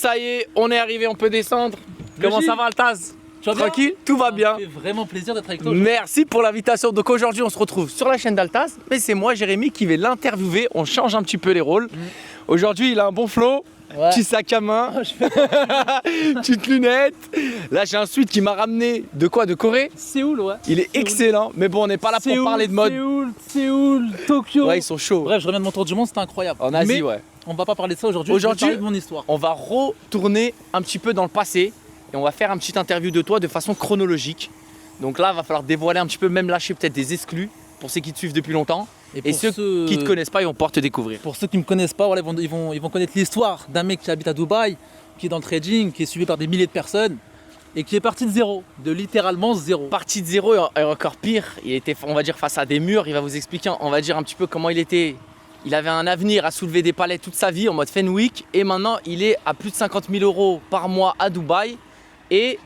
ça y est, on est arrivé, on peut descendre. Comment ça va, Altaz? Tranquille, tout va bien. Ça me fait vraiment plaisir d'être avec toi aujourd'hui. Merci pour l'invitation. Donc aujourd'hui, on se retrouve sur la chaîne d'Altaz, mais c'est moi, Jérémy, qui vais l'interviewer. On change un petit peu les rôles. Aujourd'hui, il a un bon flow. Ouais. Petit sac à main, petite lunette. Là, j'ai un suite qui m'a ramené de quoi? De Corée. Séoul, ouais. Il est excellent, mais bon, on n'est pas là pour parler de mode. Séoul, Tokyo. Ouais, ils sont chauds. Bref, je reviens de mon tour du monde, c'était incroyable. En Asie, mais ouais. on va pas parler de ça aujourd'hui. Aujourd'hui, je vais parler de mon histoire. On va retourner un petit peu dans le passé et on va faire un petit interview de toi de façon chronologique. Donc là, il va falloir dévoiler un petit peu, même lâcher peut-être des exclus pour ceux qui te suivent depuis longtemps. Et pour ceux qui ne te connaissent pas, ils vont pouvoir te découvrir. Pour ceux qui me connaissent pas, voilà, ils vont connaître l'histoire d'un mec qui habite à Dubaï, qui est dans le trading, qui est suivi par des milliers de personnes et qui est parti de zéro, de littéralement zéro. Parti de zéro et encore pire, il était, on va dire, face à des murs. Il va vous expliquer, on va dire un petit peu comment il était. Il avait un avenir à soulever des palets toute sa vie en mode Fenwick et maintenant il est à plus de 50 000 € par mois à Dubaï et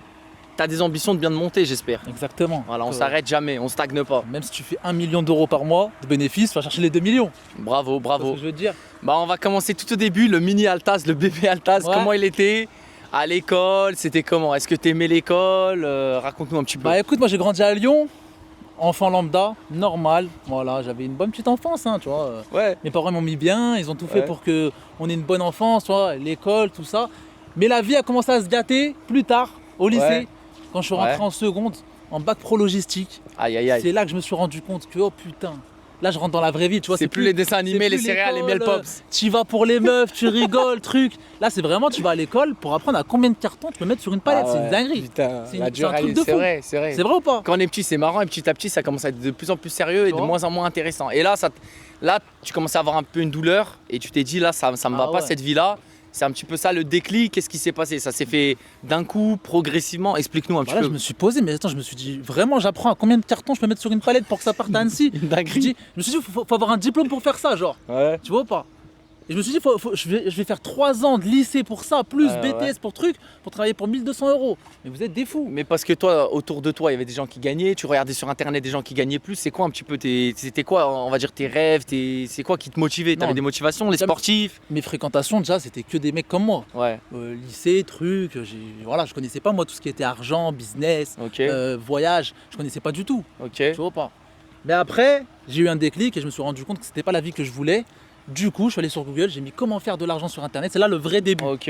tu as des ambitions de bien de monter, j'espère. Exactement. Voilà, on s'arrête jamais, on stagne pas. Même si tu fais 1 million d'euros par mois de bénéfices, tu vas chercher les 2 millions. Bravo, C'est bravo. ce que je veux dire. Bah, on va commencer tout au début, le mini Altaz, le bébé Altaz, Ouais. comment il était à l'école, c'était comment? Est-ce que tu aimais l'école? Raconte-nous un petit peu. Bah écoute, moi j'ai grandi à Lyon, enfant lambda, normal. Voilà, j'avais une bonne petite enfance, hein, tu vois. Ouais. Mes parents m'ont mis bien, ils ont tout fait Ouais. pour qu'on ait une bonne enfance, tu vois, l'école, tout ça. Mais la vie a commencé à se gâter plus tard, au lycée, Ouais. quand je suis rentré Ouais. en seconde, en bac pro logistique. Aïe aïe aïe. C'est là que je me suis rendu compte que, oh putain, là je rentre dans la vraie vie, tu vois. C'est plus les dessins animés, c'est les plus céréales, les miel l'école, pops. Tu vas pour les meufs, tu rigoles, truc. Là c'est vraiment, tu vas à l'école pour apprendre à combien de cartons tu peux mettre sur une palette, c'est une dinguerie. Putain, C'est la c'est un truc dureté, de c'est fou. vrai, c'est vrai. C'est vrai ou pas? Quand on est petit, c'est marrant et petit à petit, ça commence à être de plus en plus sérieux et Tu de vois moins en moins intéressant. Et là, tu commences à avoir un peu une douleur et tu t'es dit, là, ça me va Ah pas ouais. cette vie-là. C'est un petit peu ça le déclic. Qu'est-ce qui s'est passé? Ça s'est fait d'un coup, progressivement. Explique-nous un petit Voilà, je peu. me suis posé, mais attends, je me suis dit, vraiment, j'apprends à combien de cartons je peux mettre sur une palette pour que ça parte à Annecy. Une Je dinguerie. me suis dit, faut avoir un diplôme pour faire ça, genre. Ouais. Tu vois ou pas? Et je me suis dit, je vais faire 3 ans de lycée pour ça, plus Ouais, BTS pour truc, pour travailler pour 1 200 €. Mais vous êtes des fous. Mais parce que toi, autour de toi, il y avait des gens qui gagnaient, tu regardais sur internet des gens qui gagnaient plus. C'est quoi un petit peu c'était quoi, on va dire, tes rêves, c'est quoi qui te motivait? T'avais Non. des motivations, les Jamais. sportifs? Mes fréquentations, déjà, c'était que des mecs comme moi. Ouais, Lycée, truc, voilà, je connaissais pas moi tout ce qui était argent, business, ok, voyage, je connaissais pas du tout. ok. Tu vois pas. Mais après, j'ai eu un déclic et je me suis rendu compte que c'était pas la vie que je voulais. Du coup, je suis allé sur Google, j'ai mis comment faire de l'argent sur internet. C'est là le vrai début. Ok.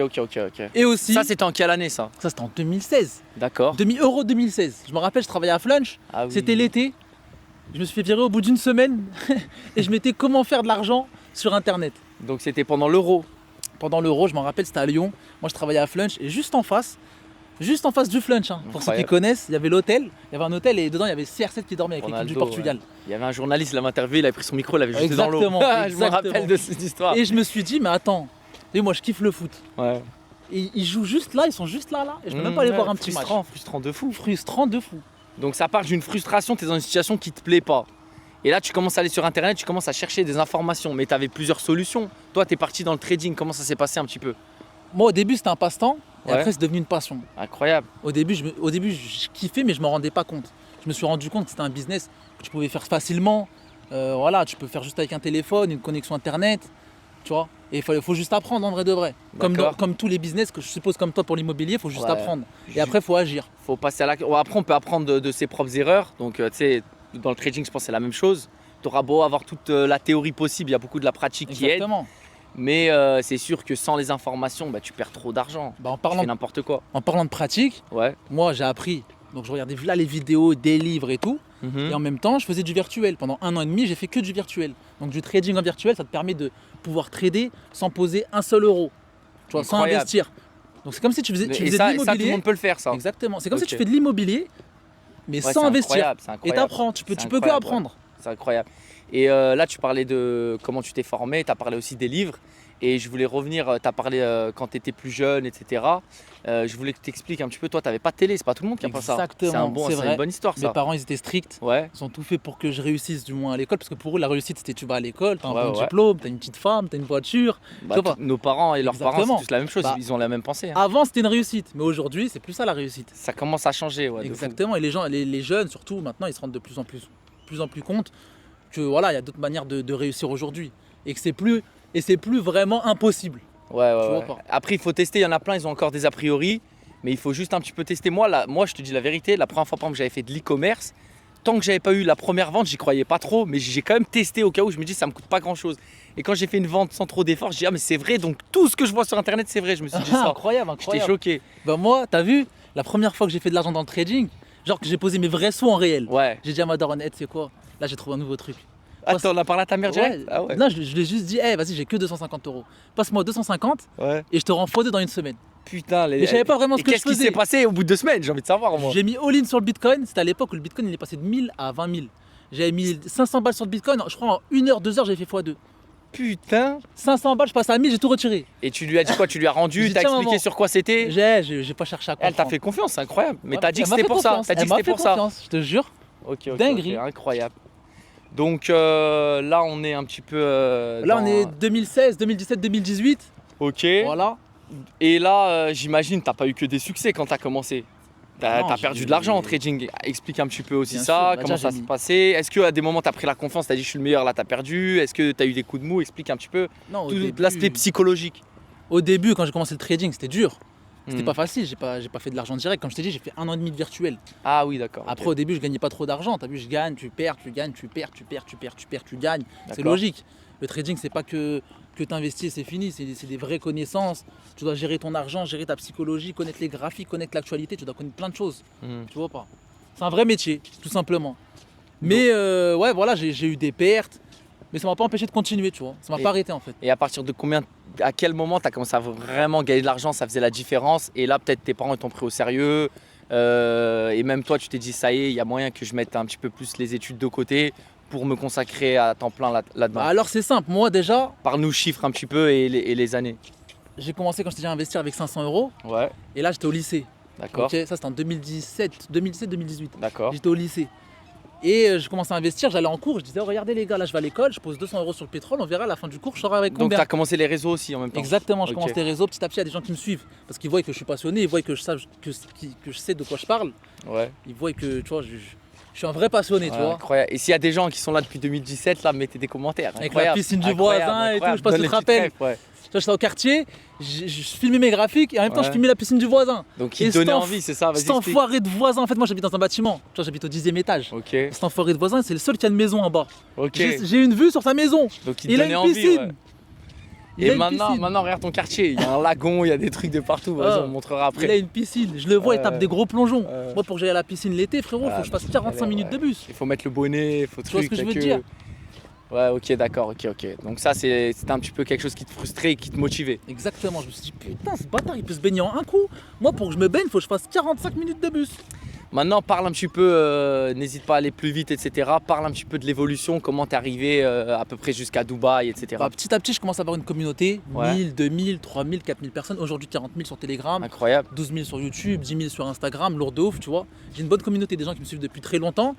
Et aussi, Ça, c'était en quelle année ça? ça c'était en 2016. D'accord. Euro 2016. Je me rappelle, je travaillais à Flunch, Ah oui. c'était l'été. Je me suis fait virer au bout d'une semaine et je mettais comment faire de l'argent sur internet. Donc c'était pendant l'Euro. Pendant l'Euro, je m'en rappelle, c'était à Lyon. Moi, je travaillais à Flunch et juste en face du Flunch, hein, pour ceux qui Incroyable. connaissent, il y avait l'hôtel. Il y avait un hôtel et dedans, il y avait CR7 qui dormait avec l'équipe Ronaldo, du Portugal. Il y avait un journaliste, il l'avait interviewé, il avait pris son micro, il l'avait jeté dans l'eau. Exactement, Je me rappelle exactement. de cette histoire. Et je me suis dit, mais attends, et moi, je kiffe le foot. Ouais. Et ils jouent juste là, ils sont juste là. Et je peux même pas aller voir un petit match. Frustrant de fou. Frustrant de fou. Donc ça part d'une frustration, tu es dans une situation qui te plaît pas. Et là, tu commences à aller sur internet, tu commences à chercher des informations, mais tu avais plusieurs solutions. Toi, tu es parti dans le trading, comment ça s'est passé un petit peu? Moi, au début, c'était un passe-temps. Et Ouais. après, c'est devenu une passion. Incroyable. Au début, je kiffais, mais je m'en rendais pas compte. Je me suis rendu compte que c'était un business que tu pouvais faire facilement. Voilà, tu peux faire juste avec un téléphone, une connexion internet. Tu vois. Et il faut juste apprendre en vrai de vrai. D'accord. Comme tous les business que je suppose comme toi pour l'immobilier, il faut juste Ouais. apprendre. Et après, il faut agir. Faut passer à la... Ouais, après, on peut apprendre de ses propres erreurs. Donc, tu sais, dans le trading, je pense que c'est la même chose. Tu auras beau avoir toute la théorie possible, il y a beaucoup de la pratique qui aide. Exactement. Mais c'est sûr que sans les informations, bah, tu perds trop d'argent. Bah, Tu fais n'importe quoi. en parlant de pratique, Ouais. moi, j'ai appris. Donc, je regardais là les vidéos, des livres et tout. Mhm. Et en même temps, je faisais du virtuel. Pendant 1 an et demi, j'ai fait que du virtuel. Donc du trading en virtuel, ça te permet de pouvoir trader sans poser un seul euro. Tu vois, sans Incroyable. investir. Donc c'est comme si tu faisais Et de ça, tout le l'immobilier. monde peut le faire, ça. Exactement. C'est comme si Ok. tu fais de l'immobilier, mais Ouais, sans c'est investir. incroyable, c'est Et incroyable. t'apprends. Tu C'est peux que incroyable, apprendre. C'est incroyable. Et là, tu parlais de comment tu t'es formé, tu as parlé aussi des livres. Et je voulais revenir, tu as parlé quand tu étais plus jeune, etc. Je voulais que tu t'expliques un petit peu, toi, tu n'avais pas de télé, c'est pas tout le monde qui a pas ça. Exactement, c'est C'est vrai. une bonne histoire, Mes ça. parents, ils étaient stricts. Ouais, Ils ont tout fait pour que je réussisse du moins à l'école. Parce que pour eux, la réussite, c'était tu vas à l'école, t'as un Ouais, bon ouais. diplôme, t'as une petite femme, t'as une voiture. bah, Tu vois pas. nos parents et leurs parents, Exactement. c'est tous la même chose, Bah, ils ont la même pensée. Hein. Avant, c'était une réussite. Mais aujourd'hui, c'est plus ça la réussite. Ça commence à changer, ouais. de fou. Exactement, et les gens, les jeunes surtout, maintenant, ils se rendent de plus en plus compte que voilà, il y a d'autres manières de réussir aujourd'hui et que c'est plus vraiment impossible. Ouais, Tu vois ouais. pas. Après, il faut tester. Il y en a plein, ils ont encore des a priori. Mais il faut juste un petit peu tester. Moi, je te dis la vérité. La première fois, par exemple, j'avais fait de l'e-commerce. Tant que j'avais pas eu la première vente, j'y croyais pas trop. Mais j'ai quand même testé au cas où je me dis ça me coûte pas grand chose. Et quand j'ai fait une vente sans trop d'efforts, je dis ah, mais c'est vrai. Donc tout ce que je vois sur internet, c'est vrai. Je me suis dit ça. Incroyable, J'étais incroyable. choqué. Bah moi, t'as vu, la première fois que j'ai fait de l'argent dans le trading, genre que j'ai posé mes vrais sous en réel. Ouais. J'ai dit à ma daronne, c'est quoi? Là, j'ai trouvé un nouveau truc. Attends, on a parlé à ta mère direct? Ouais. Ah ouais. Non, je lui ai juste dit, vas-y, j'ai que 250 euros. Passe-moi 250 Ouais. et je te rends x2 dans une semaine. Putain, Mais je savais pas vraiment ce Et que je qu'est-ce qui faisais. s'est passé au bout de 2 semaines? J'ai envie de savoir, moi. J'ai mis all-in sur le Bitcoin. C'était à l'époque où le Bitcoin il est passé de 1000 à 20 000. J'avais mis 500 balles sur le Bitcoin. Je crois en 1 heure, 2 heures, j'ai fait x2. Putain. 500 balles, je passe à 1000, j'ai tout retiré. Et tu lui as dit quoi? Tu lui as rendu? J'ai T'as dit, expliqué maman, sur quoi c'était? J'ai pas cherché à comprendre. Elle t'a fait confiance, c'est incroyable. Mais t'as dit que Elle m'a c'était fait pour ça. confiance. T'as dit Elle que m'a c'était fait pour ça. confiance, je te jure. Ok, Dinguerie. incroyable. Donc là, on est un petit peu. Là, dans- on est 2016, 2017, 2018. Ok. Voilà. Et là, j'imagine, t'as pas eu que des succès quand t'as commencé. T'as Non, perdu j'ai- de l'argent en trading. Explique un petit peu aussi Bien ça. sûr. Bah, Comment déjà, ça s'est passé? Est-ce qu'à des moments, t'as pris la confiance? T'as dit, je suis le meilleur, là, t'as perdu? Est-ce que t'as eu des coups de mou? Explique un petit peu Non, tout l'aspect psychologique. Au début, quand j'ai commencé le trading, c'était dur. C'était Hmm. pas facile. J'ai pas fait de l'argent direct. Comme je t'ai dit, j'ai fait 1 an et demi de virtuel. Ah oui, d'accord. Après, ok. au début, je gagnais pas trop d'argent. T'as vu, je gagne, tu perds, tu gagnes, tu perds, tu perds, tu perds, tu perds, tu gagnes. C'est D'accord. logique. Le trading, c'est pas que t'investis et c'est fini. C'est des vraies connaissances. Tu dois gérer ton argent, gérer ta psychologie, connaître les graphiques, connaître l'actualité. Tu dois connaître plein de choses. Hmm. Tu vois pas. C'est un vrai métier, tout simplement. Mais ouais, voilà, j'ai eu des pertes. Mais ça m'a pas empêché de continuer, tu vois. Ça m'a Et- pas arrêté en fait. Et à partir de combien, à quel moment tu as commencé à vraiment gagner de l'argent, ça faisait la différence? Et là, peut-être tes parents ils t'ont pris au sérieux. Et même toi, tu t'es dit, ça y est, il y a moyen que je mette un petit peu plus les études de côté pour me consacrer à temps plein là-dedans. Bah alors c'est simple, moi déjà, Parle-nous chiffres un petit peu et les années. j'ai commencé quand je t'ai dit à investir avec 500 euros. Ouais, Et là, j'étais au lycée. d'accord. Ok, ça c'était en 2017-2018. D'accord. J'étais au lycée. Et je commençais à investir, j'allais en cours, je disais oh, regardez les gars, là je vais à l'école, je pose 200 euros sur le pétrole, on verra à la fin du cours, je serai avec Donc tu combien. as commencé les réseaux aussi en même temps. Exactement, je Ok. commence les réseaux, petit à petit il y a des gens qui me suivent. Parce qu'ils voient que je suis passionné, ils voient que je sais de quoi je parle, Ouais. ils voient que tu vois, je suis un vrai passionné, tu Ouais, vois. incroyable. Et s'il y a des gens qui sont là depuis 2017, là, mettez des commentaires. Avec Incroyable. la piscine du Incroyable, voisin et tout, incroyable. je passe Donne le les petites rappel. refs, ouais. Tu vois, j'étais au quartier, je filmais mes graphiques et en même temps Ouais. je filmais la piscine du voisin. Donc Et il te donnait cet envie, c'est ça? Vas-y, Cet explique. enfoiré de voisin, en fait moi j'habite dans un bâtiment, tu vois, j'habite au 10e étage. Ok, Cet enfoiré de voisin, c'est le seul qui a une maison en bas. ok. J'ai une vue sur sa maison. Donc il te Il a donnait une envie. piscine. ouais. Il a Et une maintenant, piscine. maintenant, regarde ton quartier. Il y a un lagon, il y a des trucs de partout. Vas-y, Ah. on montrera après. Il a une piscine, je le vois, il tape des gros plongeons. Ouais. Moi pour que j'aille à la piscine l'été, frérot, faut Ah, que je passe mais 45 ouais. minutes de bus. Il faut mettre le bonnet, il faut Tu vois ce que je veux la dire? queue. Ouais, ok, d'accord, ok. Donc ça, c'était un petit peu quelque chose qui te frustrait et qui te motivait. Exactement, je me suis dit putain ce bâtard il peut se baigner en un coup. Moi pour que je me baigne, faut que je fasse 45 minutes de bus. Maintenant, parle un petit peu, n'hésite pas à aller plus vite, etc. Parle un petit peu de l'évolution, comment t'es arrivé à peu près jusqu'à Dubaï, etc. Bah, petit à petit je commence à avoir une communauté, Ouais. 1000, 2000, 3000, 4000 personnes. Aujourd'hui 40 000 sur Telegram, Incroyable. 12 000 sur YouTube, 10 000 sur Instagram, lourd de ouf, tu vois. J'ai une bonne communauté, des gens qui me suivent depuis très longtemps.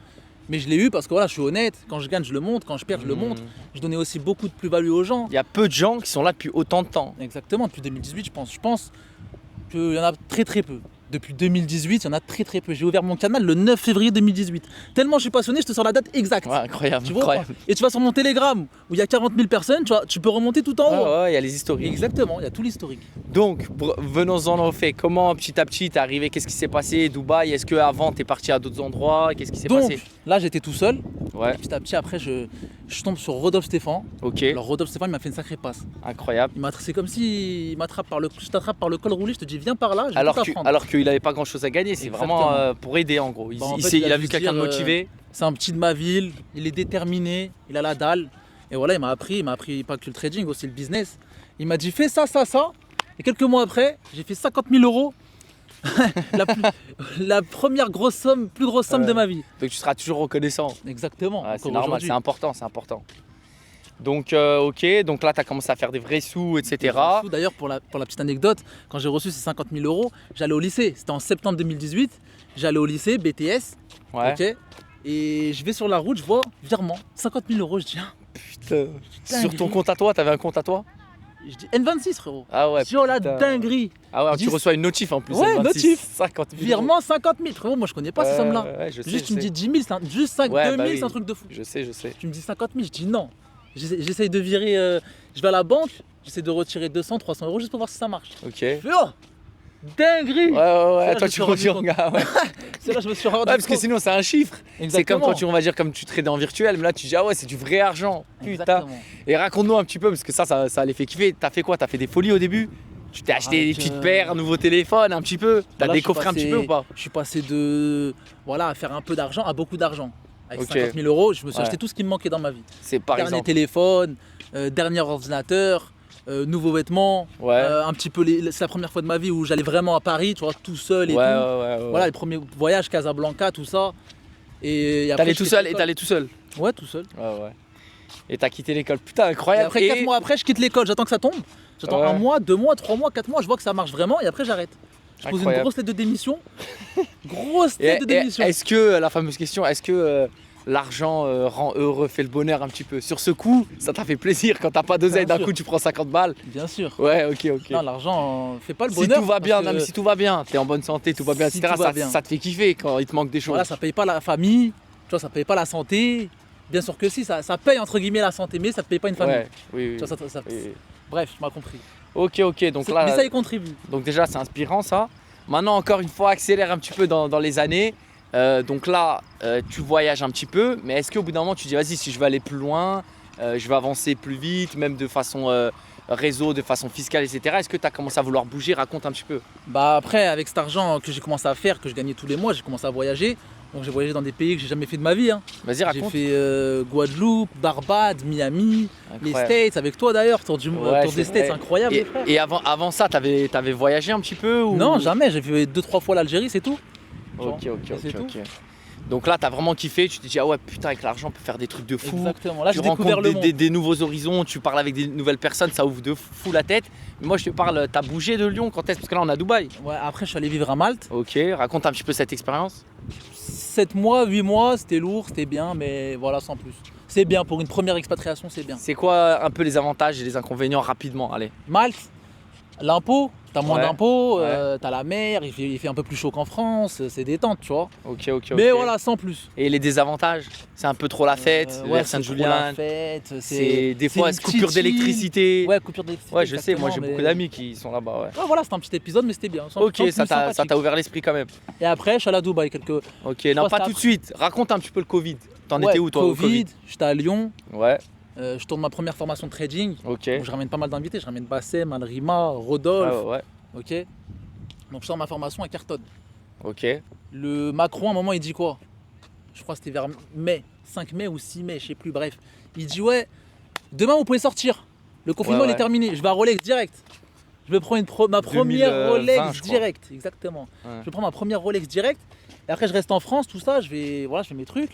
Mais je l'ai eu parce que voilà, je suis honnête, quand je gagne je le montre, quand je perds je le montre. Je donnais aussi beaucoup de plus-value aux gens. Il y a peu de gens qui sont là depuis autant de temps. Exactement, depuis 2018 je pense. Je pense qu'il y en a très très peu. Depuis 2018, il y en a très très peu. J'ai ouvert mon canal le 9 février 2018. Tellement je suis passionné, je te sors la date exacte. Ouais, incroyable, Tu vois incroyable. Et tu vas sur mon Telegram où il y a 40 000 personnes, tu vois, tu peux remonter tout en haut. Ouais, il y a les historiques. Exactement, il y a tout l'historique. Donc, venons-en au fait. Comment petit à petit t'es arrivé? Qu'est-ce qui s'est passé? Dubaï, est-ce qu'avant t'es parti à d'autres endroits? Qu'est-ce qui s'est Donc passé? là j'étais tout seul. Ouais, Petit à petit après je tombe sur Rodolphe Stéphane. ok, Alors Rodolphe Stéphane il m'a fait une sacrée passe. incroyable. C'est comme si je t'attrape par le col roulé, je te dis viens par là, je vais Alors tout qu'il t'apprendre. n'avait pas grand-chose à gagner, c'est vraiment Exactement. pour aider en gros. Bah, en fait, Il a vu dû se quelqu'un de dire, motivé. C'est un petit de ma ville, il est déterminé, il a la dalle. Et voilà, il m'a appris pas que le trading, aussi le business. Il m'a dit fais ça, ça, ça. Et quelques mois après, j'ai fait 50 000 euros. la première plus grosse somme Ouais. de ma vie. Donc tu seras toujours reconnaissant. Exactement. Ouais, c'est encore normal, aujourd'hui. c'est important, c'est important. Donc ok, donc là tu as commencé à faire des vrais sous, etc. D'ailleurs, pour la petite anecdote, quand j'ai reçu ces 50 000 euros, j'allais au lycée. C'était en septembre 2018. J'allais au lycée, BTS. Ouais. Ok. Et je vais sur la route, je vois virement 50 000 euros. Je dis, ah, Putain. Sur dinguerie. ton compte à toi, t'avais un compte à toi? je dis N26 frérot. Ah ouais. Je dis, oh la putain. dinguerie. Ah ouais, tu 10. reçois une notif en plus. Ouais, L26, notif. 50 000 euros. Virement 50 000. Frérot, moi je connais pas ces sommes-là. Ouais, je sais, Juste je tu me sais. dis 10 000, juste 5, Ouais, 2 000, bah oui. c'est un truc de fou. Je sais. Tu me dis 50 000, je dis non. J'essaye de virer, je vais à la banque, j'essaie de retirer 200, 300 euros juste pour voir si ça marche. Ok. Je fais, oh, dinguerie. Ouais, là, je toi me tu suis rendu regardes. Ouais. C'est là que je me suis rendu Ouais, parce que compte. sinon c'est un chiffre. C'est Exactement. comme quand tu, on va dire, comme tu trades en virtuel, mais là tu dis ah ouais, c'est du vrai argent. Putain. Exactement. Et raconte-nous un petit peu, parce que ça les fait kiffer. T'as fait quoi? T'as fait des folies au début? Tu t'es acheté des petites paires, un nouveau téléphone, un petit peu? T'as Là, je suis décoffré un petit peu ou pas? Je suis passé de voilà, à faire un peu d'argent à beaucoup d'argent. Avec Ok. 50 000 euros, je me suis Ouais. acheté tout ce qui me manquait dans ma vie. C'est par Dernier exemple. téléphone, dernier ordinateur, nouveaux vêtements. Ouais. Un petit peu, c'est la première fois de ma vie où j'allais vraiment à Paris, tu vois, tout seul et Ouais, tout. ouais. Voilà, les premiers voyages, Casablanca, tout ça. Et après, T'allais je tout quitte seul et l'école. t'allais tout seul. Ouais, tout seul. Ouais. Et t'as quitté l'école. Putain, Et incroyable. après, 4 mois après, je quitte l'école, j'attends que ça tombe. J'attends Ouais. 1 mois, 2 mois, 3 mois, 4 mois, je vois que ça marche vraiment et après j'arrête. Je pose une Incroyable. grosse lettre de démission. Grosse Et- lettre de et démission. Est-ce que, la fameuse question, est-ce que l'argent rend heureux, fait le bonheur un petit peu? Sur ce coup, ça t'a fait plaisir quand t'as pas d'oseille, Bien d'un sûr. coup tu prends 50 balles? Bien sûr. Ouais, ok. Non, l'argent fait pas le Si bonheur. tout va bien, parce non, que, mais si tout va bien, t'es en bonne santé, tout va bien, Si etc. tout va Ça, bien. ça te fait kiffer quand il te manque des choses. voilà, ça paye pas la famille, tu vois, ça paye pas la santé. Bien sûr que si, ça paye entre guillemets la santé, mais ça te paye pas une famille. Ouais, oui. Tu vois, ça- Oui. Bref, tu m'as compris. Ok, donc Mais là, ça y contribue. donc déjà c'est inspirant ça. Maintenant encore une fois, accélère un petit peu dans les années. Donc là, tu voyages un petit peu, mais est-ce qu'au bout d'un moment tu dis vas-y, si je veux aller plus loin, je vais avancer plus vite, même de façon réseau, de façon fiscale, etc. Est-ce que tu as commencé à vouloir bouger? Raconte un petit peu. Bah après, avec cet argent que j'ai commencé à faire, que je gagnais tous les mois, j'ai commencé à voyager. Donc j'ai voyagé dans des pays que j'ai jamais fait de ma vie. Hein. Vas-y, J'ai raconte. fait Guadeloupe, Barbade, Miami, les Incroyable. States avec toi d'ailleurs, tour Ouais, des c'est States, vrai. incroyable les frères. Et avant ça, t'avais voyagé un petit peu ou... Non, jamais, j'ai fait 2-3 fois l'Algérie, c'est tout. Ok. C'est tout. Donc là, t'as vraiment kiffé, tu te dis ah ouais, putain, avec l'argent, on peut faire des trucs de fou. Exactement, là Tu j'ai découvert rencontres le monde. des nouveaux horizons, tu parles avec des nouvelles personnes, ça ouvre de fou la tête. Mais moi, je te parle, t'as bougé de Lyon quand est-ce? Parce que là, on est à Dubaï. Ouais, après je suis allé vivre à Malte. Ok, raconte un petit peu cette expérience. 7 mois, 8 mois, c'était lourd, c'était bien, mais voilà, sans plus. C'est bien, pour une première expatriation, c'est bien. C'est quoi un peu les avantages et les inconvénients rapidement? Allez. Malte, l'impôt, t'as moins Ouais. d'impôts, Ouais. t'as la mer, il fait un peu plus chaud qu'en France, c'est détente, tu vois. Ok. Mais voilà, sans plus. Et les désavantages? C'est un peu trop la fête, Ouais, vers c'est trop la Saint-Julien. fête, C'est des fois une coupure petite île. d'électricité. Ouais, coupure d'électricité. Ouais, je sais, moi j'ai exactement, beaucoup mais- d'amis qui sont là-bas. Ouais. Ouais, voilà, c'était un petit épisode, mais c'était bien. Sans Ok, plus, ça t'a sympathique. ouvert l'esprit quand même. Et après, je suis allé à Dubaï quelques. Ok, non, crois que pas c'était tout de suite. Raconte un petit peu le Covid. T'en Ouais, étais où toi au Covid? J'étais à Lyon, Ouais, je tourne ma première formation de trading. ok. Donc, je ramène pas mal d'invités, je ramène Bassem, Alrima, Rodolphe. Ouais. Ok. Donc je sors ma formation à cartonne. Ok. Le Macron, à un moment, il dit quoi? Je crois que c'était vers mai, 5 mai ou 6 mai, je sais plus, bref. Il dit ouais, demain vous pouvez sortir. Le confinement Ouais, il ouais. est terminé. Je vais à Rolex direct. Je vais prendre ma première 2020, Rolex je crois. direct, exactement. Ouais. Je prends ma première Rolex direct. Et après je reste en France, tout ça, je fais mes trucs.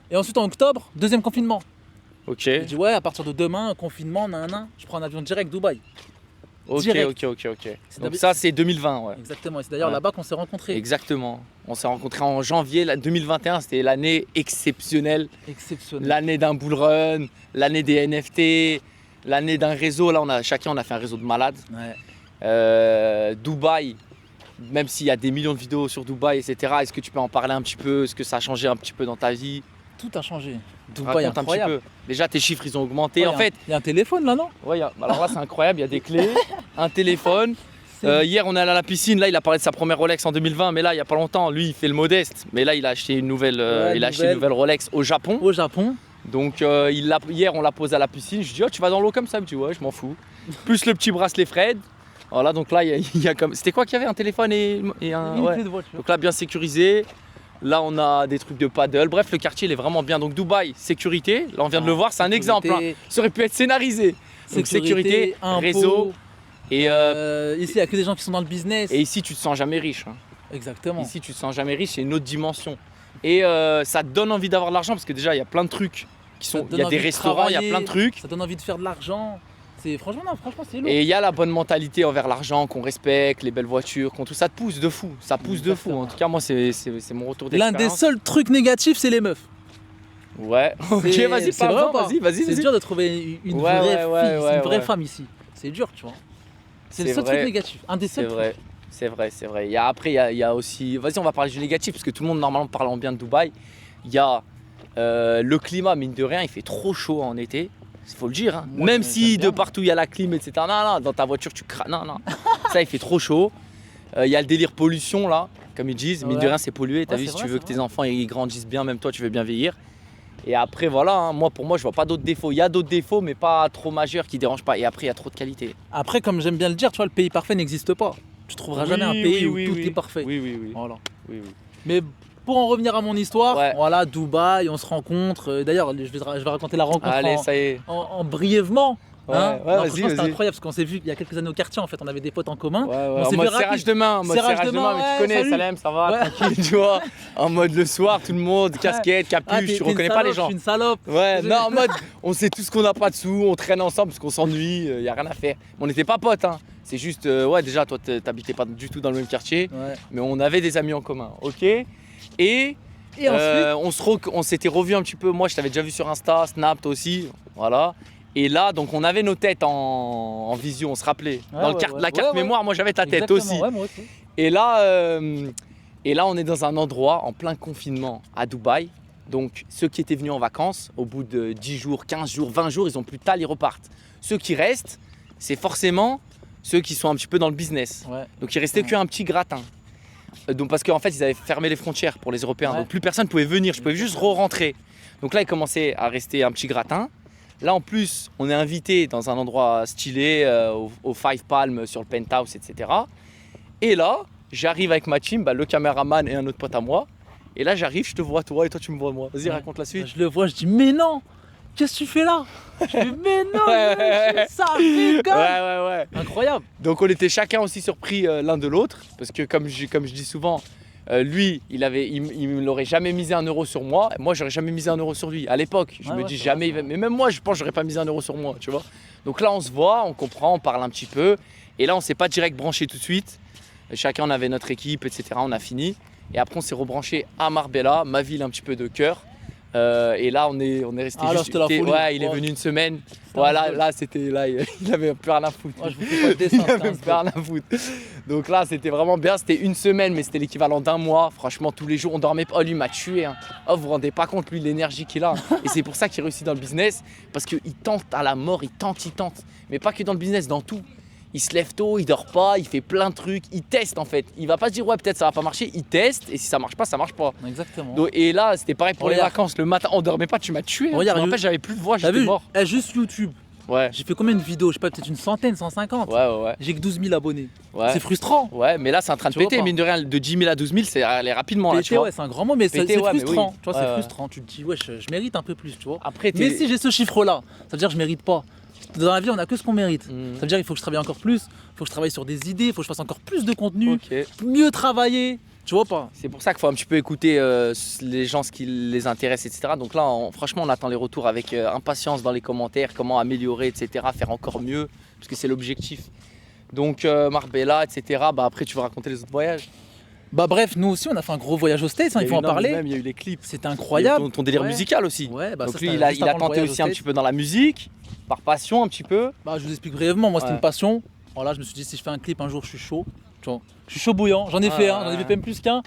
Et ensuite en octobre, deuxième confinement. Ok. Je dis ouais, à partir de demain, confinement, je prends un avion direct Dubaï. Ok. direct. Donc d'habitude- ça c'est 2020, ouais. Exactement. Et c'est d'ailleurs Ouais. là-bas qu'on s'est rencontrés. Exactement. On s'est rencontrés en janvier 2021, c'était l'année exceptionnelle, Exceptionnel. l'année d'un bull run, l'année des NFT, l'année d'un réseau. Là, chacun on a fait un réseau de malades. Ouais. Dubaï, même s'il y a des millions de vidéos sur Dubaï, etc. Est-ce que tu peux en parler un petit peu? Est-ce que ça a changé un petit peu dans ta vie? Tout a changé. Dubaï, Raconte un petit incroyable. peu. Déjà, tes chiffres, ils ont augmenté. Ouais, En fait, il y a un téléphone là, non? ouais, alors là, c'est incroyable. Il y a des clés, un téléphone. C'est- Hier, on est allé à la piscine. Là, il a parlé de sa première Rolex en 2020. Mais là, il n'y a pas longtemps, lui, il fait le modeste. Mais là, il a acheté une nouvelle, Ouais, il a acheté une nouvelle Rolex au Japon. Au Japon. Donc, hier, on l'a posé à la piscine. Je dis, oh, tu vas dans l'eau comme ça? Il me dit, ouais, je m'en fous. Plus le petit bracelet Fred. Voilà, donc là, il y a comme. C'était quoi qu'il y avait? Un téléphone et un. Une Ouais. clé de voiture. Donc là, bien sécurisé. Là, on a des trucs de paddle. Bref, le quartier, il est vraiment bien. Donc, Dubaï, sécurité. Là, on vient de le voir, c'est un exemple. Hein. Ça aurait pu être scénarisé. Donc, sécurité, impôts. réseau. Et, Ici, il n'y a que des gens qui sont dans le business. et ici, tu te sens jamais riche. Hein. Exactement. Ici, tu te sens jamais riche. C'est une autre dimension. Et ça te donne envie d'avoir de l'argent parce que déjà, il y a plein de trucs qui Ça sont. te Il y a donne des envie de restaurants, il y a plein de trucs. Ça donne envie de faire de l'argent. Franchement, c'est lourd. Et il y a la bonne mentalité envers l'argent, qu'on respecte, les belles voitures, qu'on tout ça te pousse de fou. Ça pousse de fou. En tout cas, moi, c'est mon retour L'un d'expérience. des seuls trucs négatifs, c'est les meufs. Ouais. Ok, vas-y, C'est vrai parle-en, ou pas vas-y. C'est dur de trouver une Ouais, vraie ouais, fille, ouais, une vraie ouais. femme ici. C'est dur, tu vois. C'est le C'est seul vrai. truc négatif. Un des C'est seuls vrai, c'est vrai. Après, il y a aussi. Vas-y, on va parler du négatif, parce que tout le monde, normalement, parle en bien de Dubaï. Il y a le climat, mine de rien, il fait trop chaud en été. il faut le dire. Hein. Moi, Même j'aime si bien. de partout il y a la clim, etc. Non, dans ta voiture tu crains. Non. Ça, il fait trop chaud. Il y a le délire pollution là, comme ils disent. Mine de Ouais. rien, c'est pollué. T'as Ouais, vu, c'est si vrai, tu veux c'est que tes enfants ils grandissent bien, même toi tu veux bien vieillir. Et après, voilà, hein, pour moi, je vois pas d'autres défauts. Il y a d'autres défauts, mais pas trop majeurs qui dérangent pas. Et après, il y a trop de qualité. Après, comme j'aime bien le dire, tu vois, le pays parfait n'existe pas. Tu trouveras jamais un pays où tout est parfait. Oui. Voilà. Oui. Mais pour en revenir à mon histoire, Ouais. voilà, Dubaï, on se rencontre. D'ailleurs, je vais raconter la rencontre Allez, ça y est. en brièvement. Ouais, hein. ouais, Non, vas-y, franchement, c'était vas-y. incroyable parce qu'on s'est vu il y a quelques années au quartier. En fait, on avait des potes en commun. Ouais, On en s'est mode vu rapide. serrage de main, Serrage de main, mais ouais, tu connais, salut. Salem, ça va, Ouais. tranquille, tu vois. En mode le soir, tout le monde, casquette, capuche, tu reconnais pas les gens. Je suis une salope. Ouais, non, en mode, on sait tous qu'on n'a pas de sous, on traîne ensemble parce qu'on s'ennuie, y a rien à faire. On n'était pas potes, hein. C'est juste, ouais, déjà, toi, t'habitais pas du tout dans le même quartier, Ouais. mais on avait des amis en commun, ok. Et ensuite, On s'était revus un petit peu. Moi, je t'avais déjà vu sur Insta, Snap, toi aussi. Voilà. Et là, donc, on avait nos têtes en visio, on se rappelait. Ouais, Dans ouais, la carte ouais. mémoire, moi, j'avais ta tête exactement, aussi. ouais, moi aussi. Et là, on est dans un endroit en plein confinement à Dubaï. Donc, ceux qui étaient venus en vacances, au bout de 10 jours, 15 jours, 20 jours, ils ont plus de tal, ils repartent. Ceux qui restent, c'est forcément ceux qui sont un petit peu dans le business. Ouais. Donc, il restait qu'un petit gratin. Donc, parce qu'en fait, ils avaient fermé les frontières pour les Européens. Ouais. Donc, plus personne ne pouvait venir. Je pouvais juste re-rentrer. Donc là, il commençait à rester un petit gratin. Là, en plus, on est invité dans un endroit stylé, au Five Palms, sur le penthouse, etc. Et là, j'arrive avec ma team, le caméraman et un autre pote à moi. Et là, j'arrive, je te vois toi et toi, tu me vois moi. Vas-y, Ouais. raconte la suite. Je le vois, je dis, mais non, qu'est-ce que tu fais là? Je fais, mais non, Ouais. ça rigole. Ouais. Incroyable. Donc, on était chacun aussi surpris l'un de l'autre. Parce que, comme je dis souvent, lui, il n'aurait jamais misé 1 euro sur moi. Et moi, j'aurais jamais misé 1 euro sur lui. À l'époque, je me dis c'est jamais. vrai. Mais même moi, je pense que j'aurais pas misé 1 euro sur moi, tu vois. Donc là, on se voit, on comprend, on parle un petit peu. Et là, on s'est pas direct branché tout de suite. Chacun, on avait notre équipe, etc. On a fini. Et après, on s'est rebranché à Marbella, ma ville un petit peu de cœur. Et là, on est resté Ah, là, juste. c'était la folie. Ouais, il est Ouais. venu une semaine. C'était Voilà, un là, il avait plus rien à foutre. Ouais, je vous fais pas le dessin. Il c'était avait un plus rien à foutre. Donc là, c'était vraiment bien. C'était 1 semaine, mais c'était l'équivalent d'1 mois. Franchement, tous les jours, on dormait pas. Oh, lui m'a tué. Hein. Oh, vous vous rendez pas compte, lui, l'énergie qu'il a. Et c'est pour ça qu'il réussit dans le business. Parce qu'il tente à la mort, il tente. Mais pas que dans le business, dans tout. Il se lève tôt, il dort pas, il fait plein de trucs, il teste en fait. Il va pas se dire ouais peut-être ça va pas marcher, il teste et si ça marche pas, ça marche pas. Exactement. Donc, et là c'était pareil pour les Regarde. vacances, le matin on dormait pas, tu m'as tué. Hein. Regarde, Je me rappelle, j'avais plus de voix, T'as j'étais vu? mort. Juste YouTube. Ouais, J'ai fait combien de vidéos? Je sais pas, peut-être une centaine, 150. ouais. J'ai que 12 000 abonnés. Ouais. C'est frustrant. Ouais, mais là c'est en train de Tu vois péter, pas. mine de rien, de 10 000 à 12 000, c'est allé rapidement là, tu Péter, vois. ouais, c'est un grand mot, mais Péter, c'est ouais, mais frustrant. oui. Tu vois, c'est Ouais. frustrant. Tu te dis, ouais, je mérite un peu plus, tu vois. Après, Mais si j'ai ce chiffre-là, ça veut dire que je mérite pas. Dans la vie, on a que ce qu'on mérite. Mm. Ça veut dire qu'il faut que je travaille encore plus, il faut que je travaille sur des idées, il faut que je fasse encore plus de contenu, Ok. mieux travailler. Tu vois pas? C'est pour ça qu'il faut un petit peu écouter les gens, ce qui les intéresse, etc. Donc là, franchement, on attend les retours avec impatience dans les commentaires, comment améliorer, etc. Faire encore mieux, parce que c'est l'objectif. Donc Marbella, etc. Après, tu vas raconter les autres voyages. Bah bref, nous aussi, on a fait un gros voyage aux States, il faut en parler. Même, il y a eu les clips. C'était Il y a eu incroyable. ton délire Ouais. musical aussi. Ouais, bah Donc ça, lui, c'était il a juste avant le tenté voyage aussi aux un States. petit peu dans la musique, par passion un petit peu. Bah, je vous explique brièvement, moi c'était Ouais. une passion. Voilà, je me suis dit si je fais un clip un jour, je suis chaud. Tu vois, je suis chaud bouillant, j'en ai Ah, fait un, j'en ai ouais. fait même plus qu'un.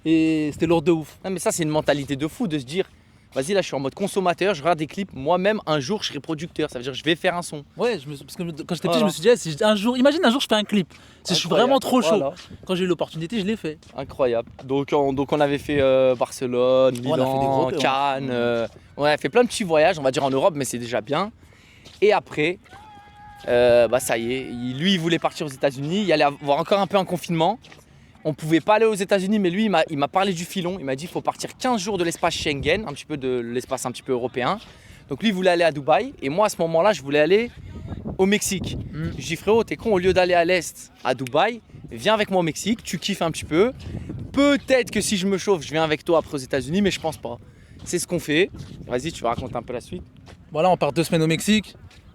Et c'était lourd de ouf. Non mais ça c'est une mentalité de fou de se dire, vas-y là je suis en mode consommateur, je regarde des clips, moi-même un jour je serai producteur, ça veut dire je vais faire un son. Ouais, parce que quand j'étais petit, Voilà. je me suis dit, si un jour, imagine un jour je fais un clip. Si je suis Incroyable. vraiment trop chaud. Voilà. Quand j'ai eu l'opportunité, je l'ai fait. Incroyable. Donc on avait fait Barcelone, on a fait des Milan, gros pays, Cannes, on a fait plein de petits voyages, on va dire en Europe, mais c'est déjà bien. Et après, ça y est, lui il voulait partir aux États-Unis, il allait avoir encore un peu un confinement. On pouvait pas aller aux États-Unis, mais lui il m'a parlé du filon, il m'a dit il faut partir 15 jours de l'espace Schengen, un petit peu de l'espace un petit peu européen. Donc lui il voulait aller à Dubaï, et moi à ce moment-là je voulais aller au Mexique. Mm. Je dis frérot, t'es con, au lieu d'aller à l'est, à Dubaï, viens avec moi au Mexique, tu kiffes un petit peu. Peut-être que si je me chauffe, je viens avec toi après aux États-Unis, mais je pense pas. C'est ce qu'on fait. Vas-y, tu vas raconter un peu la suite. Voilà, on part 2 semaines au Mexique.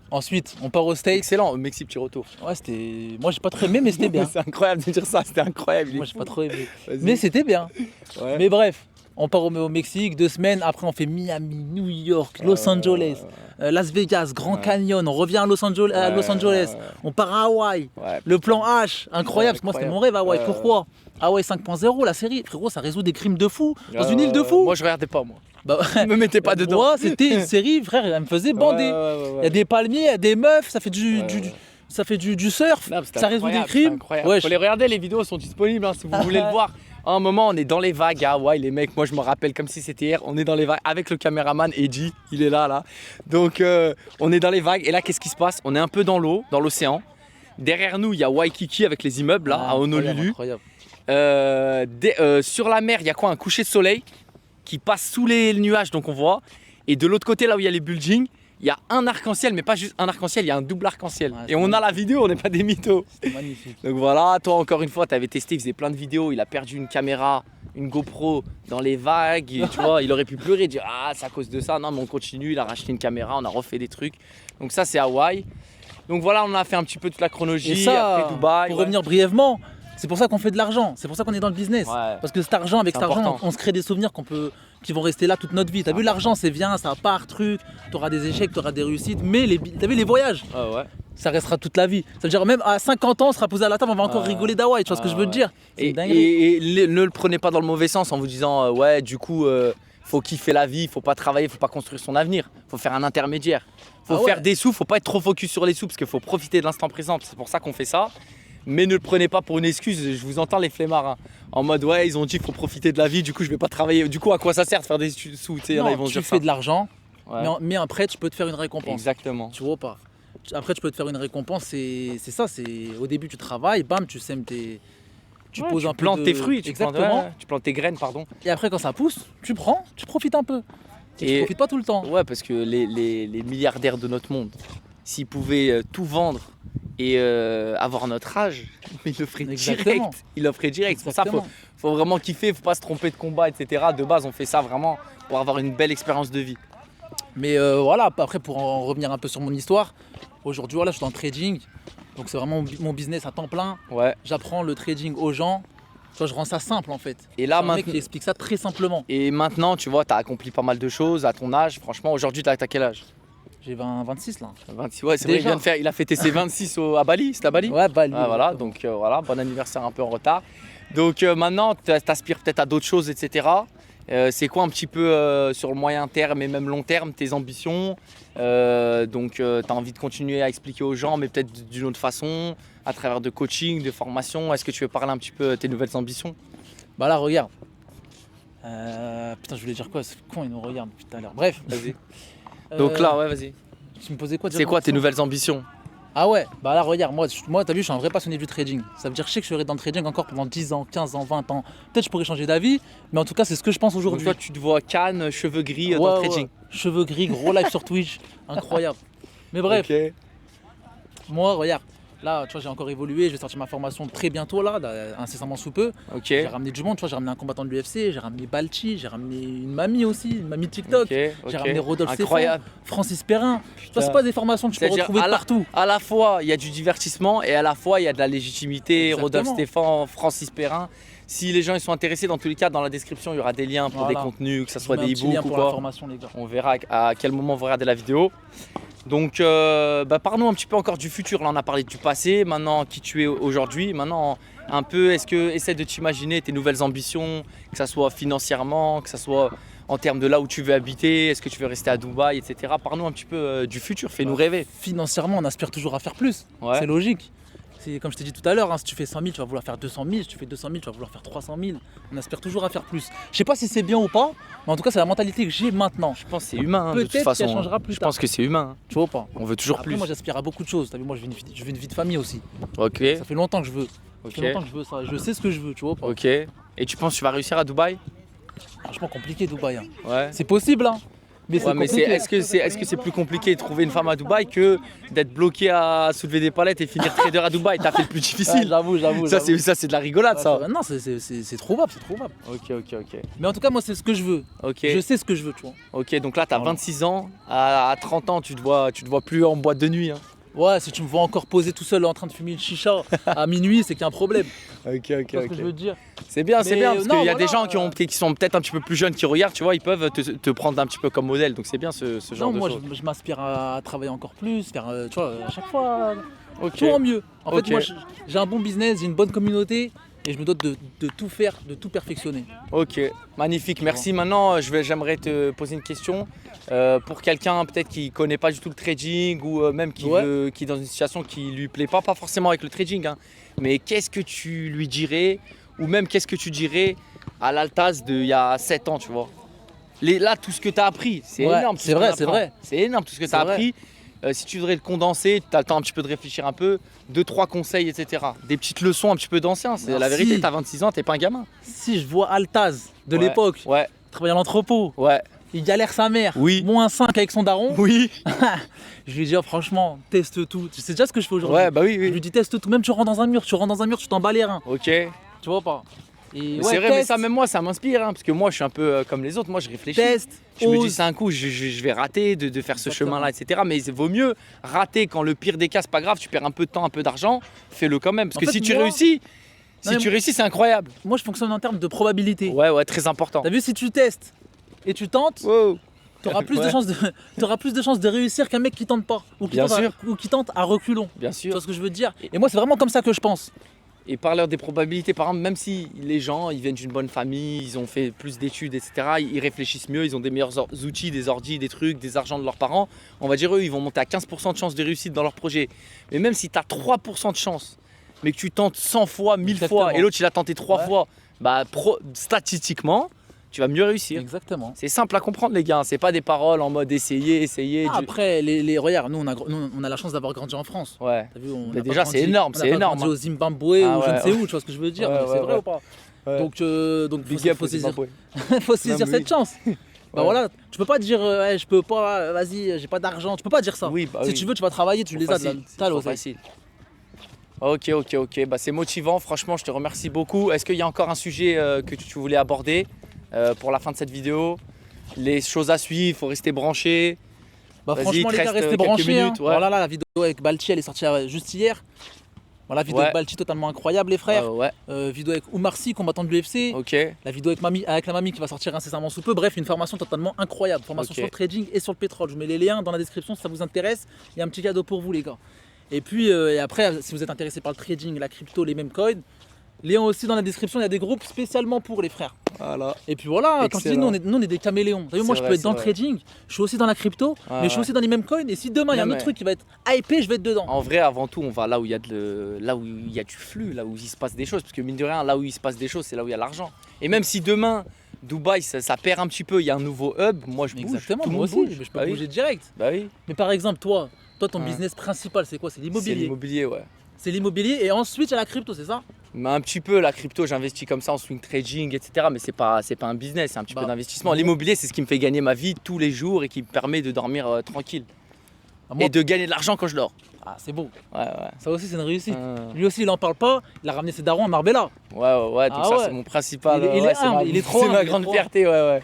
Ensuite, on part aux States. Excellent, au Mexique, petit retour. Ouais, c'était. Moi, j'ai pas trop aimé, mais c'était bien. C'est incroyable de dire ça, c'était incroyable. il est Moi, j'ai fou. pas trop aimé. Vas-y. Mais c'était bien. Ouais. Mais bref, On part au Mexique, 2 semaines, après on fait Miami, New York, Los Angeles, Las Vegas, Grand Canyon, on revient à Los Angeles, on part à Hawaï, le plan H, incroyable, parce que moi c'était mon rêve Hawaï, pourquoi Hawaï 5.0, la série, frérot, ça résout des crimes de fous, dans une île de fous. Moi je regardais pas moi. Bah, me mettez pas dedans. Moi c'était une série, frère, elle me faisait bander. Il y a des palmiers, il y a des meufs, ça fait du surf, Non, ça résout des crimes. Ouais, faut les regarder, les vidéos sont disponibles hein, si vous voulez le voir. À un moment, on est dans les vagues à Hawaï, les mecs. Moi, je me rappelle comme si c'était hier. On est dans les vagues avec le caméraman Eddie. Il est là. Donc, on est dans les vagues. Et là, qu'est-ce qui se passe? On est un peu dans l'eau, dans l'océan. Derrière nous, il y a Waikiki avec les immeubles, là, à Honolulu. Sur la mer, il y a quoi? Un coucher de soleil qui passe sous les nuages, donc on voit. Et de l'autre côté, là où il y a les buildings, il y a un arc-en-ciel, mais pas juste un arc-en-ciel, il y a un double arc-en-ciel. Et on a la vidéo, on n'est pas des mythos. C'est magnifique. Donc voilà, toi encore une fois, tu avais testé, il faisait plein de vidéos, il a perdu une caméra, une GoPro dans les vagues, et, tu vois, il aurait pu pleurer, dire ah c'est à cause de ça, non mais on continue, il a racheté une caméra, on a refait des trucs. Donc ça c'est Hawaï. Donc voilà, on a fait un petit peu toute la chronologie, et ça, après Dubaï. Pour revenir brièvement, c'est pour ça qu'on fait de l'argent, c'est pour ça qu'on est dans le business. Parce que cet argent, avec cet argent, on se crée des souvenirs qui vont rester là toute notre vie. T'as vu, l'argent c'est bien, ça part, truc, t'auras des échecs, t'auras des réussites, mais t'as vu les voyages, ça restera toute la vie. Ça veut dire même à 50 ans, on sera posé à la table, on va encore rigoler d'Hawaï, tu vois ce que je veux te dire. Et ne le prenez pas dans le mauvais sens en vous disant ouais du coup faut kiffer la vie, faut pas travailler, faut pas construire son avenir, faut faire un intermédiaire. Faut faire des sous, faut pas être trop focus sur les sous parce qu'il faut profiter de l'instant présent, c'est pour ça qu'on fait ça. Mais ne le prenez pas pour une excuse, je vous entends les flemmards hein. En mode ouais ils ont dit qu'il faut profiter de la vie, du coup je vais pas travailler, du coup à quoi ça sert de faire des sous, tu sais, non, ils vont tu fais de l'argent, mais après tu peux te faire une récompense. Exactement. Tu vois pas. Après tu peux te faire une récompense, c'est ça, c'est au début tu travailles, bam tu sèmes tes... Tu poses un peu plantes tes fruits, exactement. Tu plantes tes graines pardon. Et après quand ça pousse, tu prends, tu profites un peu. Et tu profites pas tout le temps. Ouais parce que les milliardaires de notre monde, s'ils pouvaient tout vendre et avoir notre âge, ils le feraient direct. Ils le feraient direct. C'est pour ça faut vraiment kiffer, faut pas se tromper de combat, etc. De base, on fait ça vraiment pour avoir une belle expérience de vie. Mais voilà, après pour en revenir un peu sur mon histoire, aujourd'hui voilà, je suis dans le trading, donc c'est vraiment mon business à temps plein. J'apprends le trading aux gens. Tu vois, je rends ça simple en fait. Et là, un mec qui explique ça très simplement. Et maintenant, tu vois, tu as accompli pas mal de choses à ton âge. Franchement, aujourd'hui, tu as quel âge? J'ai 26 là. 26, ouais, c'est vrai, il a fêté ses 26 à Bali, c'était à Bali? Ouais, Bali. Ah, voilà, donc voilà, bon anniversaire un peu en retard. Donc maintenant, tu aspires peut-être à d'autres choses, etc. C'est quoi un petit peu sur le moyen terme et même long terme tes ambitions? Donc tu as envie de continuer à expliquer aux gens, mais peut-être d'une autre façon, à travers de coaching, de formation. Est-ce que tu veux parler un petit peu de tes nouvelles ambitions? Bah là, regarde. Putain, je voulais dire quoi? C'est con, ils nous regardent depuis tout à l'heure. Bref. Vas-y. Donc là, ouais, vas-y. Tu me posais quoi? C'est quoi tes nouvelles ambitions? Ah ouais, bah là regarde, moi t'as vu, je suis un vrai passionné du trading. Ça veut dire que je sais que je serai dans le trading encore pendant 10 ans, 15 ans, 20 ans. Peut-être je pourrais changer d'avis, mais en tout cas c'est ce que je pense aujourd'hui. Donc toi tu te vois Cannes, cheveux gris dans le trading. Cheveux gris, gros live sur Twitch, incroyable. Mais bref, moi regarde, là tu vois j'ai encore évolué, je vais sortir ma formation très bientôt là, incessamment sous peu. J'ai ramené du monde, tu vois, j'ai ramené un combattant de l'UFC, j'ai ramené Balchi, j'ai ramené une mamie aussi, une mamie TikTok, j'ai ramené Rodolphe Stéphane, Francis Perrin. Ça c'est pas des formations que tu peux retrouver partout. À la fois il y a du divertissement et à la fois il y a de la légitimité. Rodolphe Stéphane, Francis Perrin. Si les gens ils sont intéressés, dans tous les cas dans la description il y aura des liens pour des contenus, que ce soit des e-books ou quoi. On verra à quel moment vous regardez la vidéo. Donc parle-nous un petit peu encore du futur. Là on a parlé du passé, maintenant qui tu es aujourd'hui. Maintenant un peu, essaie de t'imaginer tes nouvelles ambitions, que ça soit financièrement, que ça soit en termes de là où tu veux habiter, est-ce que tu veux rester à Dubaï, etc. Parle-nous un petit peu du futur, fais-nous rêver. Financièrement on aspire toujours à faire plus, c'est logique. Comme je t'ai dit tout à l'heure, si tu fais 100 000, tu vas vouloir faire 200 000, si tu fais 200 000, tu vas vouloir faire 300 000. On aspire toujours à faire plus. Je sais pas si c'est bien ou pas, mais en tout cas, c'est la mentalité que j'ai maintenant. Je pense que c'est humain, de toute façon. Peut-être qu'elle changera plus tard. Je pense que c'est humain. Tu vois pas? On veut toujours Après, plus. Moi, j'aspire à beaucoup de choses. T'as vu, moi, je veux une vie de famille aussi. Ok. Ça fait longtemps que je veux. Ça fait longtemps que je veux ça. Je sais ce que je veux, tu vois pas? Ok. Et tu penses que tu vas réussir à Dubaï? Franchement, compliqué, Dubaï. Hein. Ouais. C'est possible, hein. Mais est-ce que c'est plus compliqué de trouver une femme à Dubaï que d'être bloqué à soulever des palettes et finir trader à Dubaï? T'as fait le plus difficile. J'avoue. Ça c'est de la rigolade ça. Non, c'est trouvable, c'est trouvable. Ok. Mais en tout cas moi c'est ce que je veux. Je sais ce que je veux, tu vois. Ok, donc là t'as 26 ans, à 30 ans tu te vois plus en boîte de nuit. Hein. Ouais, si tu me vois encore posé tout seul en train de fumer une chicha à minuit, c'est qu'il y a un problème. Ok, Tu vois ce que je veux dire? C'est bien, Mais parce non, qu'il y a des voilà, gens qui sont peut-être un petit peu plus jeunes qui regardent, tu vois, ils peuvent te prendre un petit peu comme modèle. Donc c'est bien ce genre Non, de moi choses. je m'aspire à travailler encore plus, faire, tu vois, à chaque fois, Ok. toujours en mieux. En Ok. fait, moi j'ai un bon business, j'ai une bonne communauté et je me dote de tout faire, de tout perfectionner. Ok, magnifique, merci. Maintenant, j'aimerais te poser une question. Pour quelqu'un peut-être qui connaît pas du tout le trading ou même Ouais. qui est dans une situation qui lui plaît pas forcément avec le trading, hein, mais qu'est-ce que tu lui dirais ou même qu'est-ce que tu dirais à l'Altaz d'il y a 7 ans, tu vois? Là, tout ce que tu as appris, c'est Ouais, énorme. Tout c'est ce qu'on vrai, c'est apprend. vrai. C'est énorme tout ce que tu C'est as vrai. appris. Si tu voudrais le condenser, tu as le temps un petit peu de réfléchir un peu, 2-3 conseils, etc. Des petites leçons un petit peu d'anciens. C'est la Merci. vérité, tu as 26 ans, t'es pas un gamin. Si je vois Altaz de Ouais, l'époque, Ouais, travailler à l'entrepôt, ouais, il galère sa mère, Oui. moins 5 avec son daron, oui. je lui dis oh, franchement, teste tout. C'est déjà ce que je fais aujourd'hui. Ouais, bah oui, Je oui. lui dis teste tout, même tu rentres dans un mur, tu t'en bats les reins, Ok. tu vois pas. Et Mais c'est vrai, mais ça, même moi, ça m'inspire, hein, parce que moi, je suis un peu comme les autres. Moi, je réfléchis. teste, Je me dis, ose. c'est un coup, je vais rater de faire ce Exactement. chemin-là, etc. Mais il vaut mieux rater quand le pire des cas, c'est pas grave, tu perds un peu de temps, un peu d'argent, fais-le quand même. Parce En que fait, si tu moi- réussis, Non, mais c'est incroyable. Moi je fonctionne en termes de probabilité. Ouais, ouais, très important. T'as vu, si tu testes et tu tentes, Wow. t'auras plus, Ouais. t'auras plus de chances de réussir qu'un mec qui tente pas. Ou qui, Bien tente, sûr. ou qui tente à reculons. Bien Tu sûr. vois ce que je veux te dire? Et moi c'est vraiment comme ça que je pense. Et par l'heure des probabilités, par exemple, même si les gens ils viennent d'une bonne famille, ils ont fait plus d'études, etc., ils réfléchissent mieux, ils ont des meilleurs outils, des ordis, des trucs, des argents de leurs parents, on va dire eux, ils vont monter à 15% de chance de réussite dans leur projet. Mais même si tu as 3% de chance, mais que tu tentes 100 fois, 1000 fois, Exactement. et l'autre il a tenté 3 Ouais. fois, bah statistiquement, tu vas mieux réussir. Exactement. C'est simple à comprendre les gars, c'est pas des paroles en mode essayer, essayer. Après, regarde, nous on a la chance d'avoir grandi en France. Ouais. T'as vu, on Mais a pas déjà, grandi- c'est énorme, on a c'est pas énorme, grandi hein. au Zimbabwe Ah ou je ne ouais, sais ouais. où, tu vois ce que je veux dire? Ouais, C'est ouais, vrai ouais. ou pas? Ouais. Donc Big up faut au saisir, Zimbabwe. faut saisir Non, mais cette chance. Bah Ouais. voilà, tu peux pas dire je peux pas, vas-y, j'ai pas d'argent, tu peux pas dire ça. Oui, bah Si oui. tu veux, tu vas travailler, tu Trop les as de la facile, c'est t'as trop l'oseille. facile. Ok, bah, c'est motivant, franchement je te remercie beaucoup. Est-ce qu'il y a encore un sujet que tu voulais aborder pour la fin de cette vidéo? Les choses à suivre, il faut rester branché. Bah Vas-y, franchement il te les gars, reste, restez quelques branchés. minutes, ouais. Voilà, là, la vidéo avec Balchi, elle est sortie juste hier. Voilà, vidéo Ouais. avec Balchi totalement incroyable les frères. Ouais, Vidéo avec Oumar Sy, combattant de l'UFC. ok. La vidéo avec la mamie qui va sortir incessamment sous peu. Bref, une formation totalement incroyable. Formation Ok. sur le trading et sur le pétrole. Je vous mets les liens dans la description si ça vous intéresse. Il y a un petit cadeau pour vous les gars. Et puis et après, si vous êtes intéressé par le trading, la crypto, les mêmes coins, liens aussi dans la description. Il y a des groupes spécialement pour les frères. Voilà. Et puis voilà, quand je te dis, Excellent. nous on est des caméléons. T'as vu, moi C'est je vrai, peux être dans c'est le vrai. trading, je suis aussi dans la crypto, mais je suis ouais. aussi dans les mêmes coins. Et si demain il y a un Non, autre mais- truc qui va être hypé, je vais être dedans. En vrai, avant tout, on va là où il y a du flux, là où il se passe des choses. Parce que mine de rien, là où il se passe des choses, c'est là où il y a l'argent. Et même si demain, Dubaï, ça perd un petit peu, il y a un nouveau hub, moi je bouge. Exactement, tout le moi monde aussi, bouge. mais je peux Bah oui. bouger direct. Bah oui, Mais par exemple, toi ton Ouais. business principal, c'est quoi? C'est c'est l'immobilier. l'immobilier, ouais. C'est l'immobilier et ensuite il y a la crypto, c'est ça? Mais un petit peu la crypto, j'investis comme ça en swing trading, etc. Mais c'est pas un business, c'est un petit Bah, peu d'investissement. moi- L'immobilier, c'est ce qui me fait gagner ma vie tous les jours et qui me permet de dormir tranquille. Ah, moi- Et de gagner de l'argent quand je dors. Ah, c'est beau. Ouais, Ça aussi, c'est une réussite. ouais. Lui aussi, il en parle pas. Il a ramené ses darons à Marbella. Ouais, donc Ah ça ouais. c'est mon principal. Il est ouais, c'est humble, ma- il est trop c'est humble, ma il est grande trop fierté, ouais.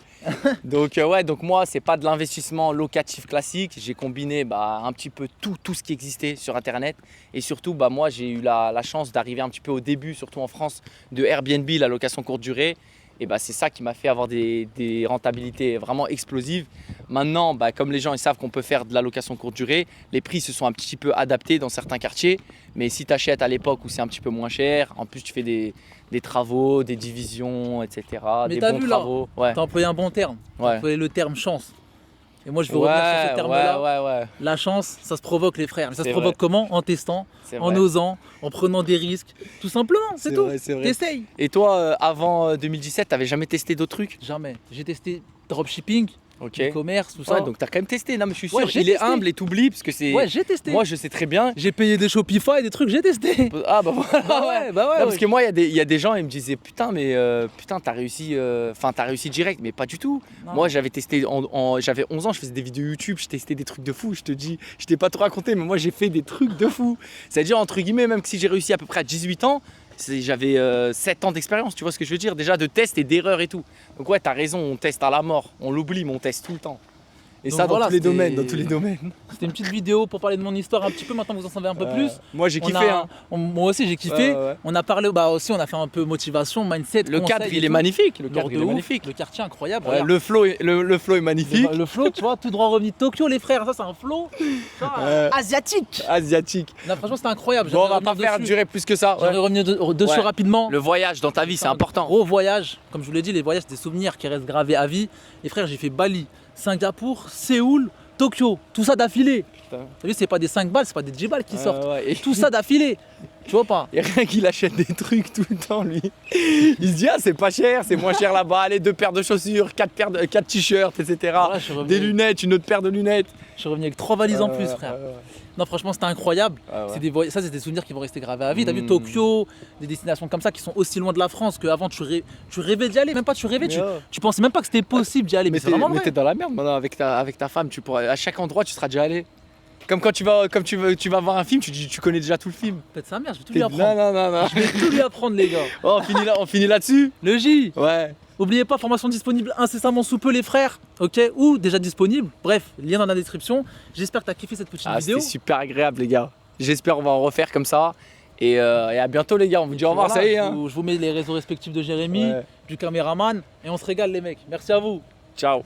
Donc moi c'est pas de l'investissement locatif classique. J'ai combiné un petit peu tout ce qui existait sur internet. Et surtout moi j'ai eu la chance d'arriver un petit peu au début, surtout en France, de Airbnb, la location courte durée. Et c'est ça qui m'a fait avoir des rentabilités vraiment explosives. Maintenant, comme les gens ils savent qu'on peut faire de la location courte durée, les prix se sont un petit peu adaptés dans certains quartiers. Mais si tu achètes à l'époque où c'est un petit peu moins cher, en plus tu fais des travaux, des divisions, etc. Mais des t'as bons vu, là, travaux. Ouais. T'as employé un bon terme. T'as Ouais. employé le terme chance. Et moi, je veux revenir sur ce terme-là. ouais. La chance, ça se provoque, les frères. Mais ça se C'est provoque vrai. comment? En testant, C'est en vrai. osant, en prenant des risques. Tout simplement, c'est tout. vrai, c'est vrai. T'essayes. Et toi, avant 2017, t'avais jamais testé d'autres trucs? Jamais. J'ai testé dropshipping, Ok. e-commerce, tout ça. Ouais, donc t'as quand même testé. Non, mais je suis sûr, Ouais, j'ai il est testé. humble et t'oublies parce que c'est. Ouais, j'ai testé. Moi, je sais très bien. J'ai payé des Shopify, des trucs, j'ai testé. Ah bah voilà. Bah ouais. Non, parce que moi, il y a des gens, ils me disaient putain, mais t'as réussi, t'as réussi direct, mais pas du tout. Non. Moi, j'avais testé, j'avais 11 ans, je faisais des vidéos YouTube, je testais des trucs de fou. Je te dis, je t'ai pas trop raconté, mais moi, j'ai fait des trucs de fou. C'est-à-dire, entre guillemets, même si j'ai réussi à peu près à 18 ans, j'avais 7 ans d'expérience, tu vois ce que je veux dire, déjà de tests et d'erreurs et tout. Donc, ouais, t'as raison, on teste à la mort, on l'oublie, mais on teste tout le temps. Et Donc ça, dans voilà, tous les c'était- domaines, dans tous les domaines. C'était une petite vidéo pour parler de mon histoire un petit peu. Maintenant, vous en savez un peu plus. Moi, j'ai On kiffé, a- hein. Moi aussi, j'ai kiffé. Ouais, ouais. On a parlé, bah aussi, on a fait un peu motivation, mindset. Le conseils cadre, et il est tout. magnifique. Le Genre cadre, de il est ouf. magnifique. Le quartier incroyable. Ouais, regarde. le flow est magnifique. Le flow, tu vois, tout droit revenu de Tokyo, les frères. Ça, c'est un flow asiatique. Asiatique. Non, franchement, c'était incroyable. Bon, on va J'aimerais pas revenir faire dessus. durer plus que ça. J'aimerais Ouais. revenir dessus Ouais. rapidement. Le voyage dans ta vie, c'est important. Gros voyage, comme je vous l'ai dit, les voyages, c'est des souvenirs qui restent gravés à vie. Les frères, j'ai fait Bali, Singapour, Séoul, Tokyo, tout ça d'affilée. Putain. T'as vu, c'est pas des 5 balles, c'est pas des 10 balles qui sortent. Ouais, et Tout ça d'affilée. Tu vois pas? Et rien qu'il achète des trucs tout le temps, lui. Il se dit, ah, c'est pas cher, c'est moins cher là-bas. Allez, 2 paires de chaussures, 4 t-shirts, etc. Voilà, je suis revenu- Des lunettes, une autre paire de lunettes. Je suis revenu avec 3 valises en plus, frère. Non, franchement, c'était incroyable. Ah ouais. Ça, c'est des souvenirs qui vont rester gravés à vie. T'as vu Mm. Tokyo, des destinations comme ça qui sont aussi loin de la France qu'avant tu rêvais d'y aller. Même pas tu rêvais, Mais ouais. tu pensais même pas que c'était possible d'y aller. Mais c'est vraiment vrai. t'es dans la merde maintenant avec ta femme. Tu pourras, à chaque endroit, tu seras déjà allé. Comme quand tu vas voir un film, tu connais déjà tout le film. Peut-être sa mère, je vais tout T'es- lui apprendre. non. Je vais tout lui apprendre, les gars. Oh, on finit là-dessus. Le J. Ouais. N'oubliez pas, formation disponible incessamment sous peu, les frères. Ok, ou déjà disponible. Bref, lien dans la description. J'espère que t'as kiffé cette petite Ah, vidéo. c'était super agréable, les gars. J'espère on va en refaire comme ça. Et à bientôt, les gars. On vous dit au revoir, Voilà, ça y est. Hein. je vous mets les réseaux respectifs de Jérémy, Ouais. du caméraman, et on se régale, les mecs. Merci à vous. Ciao.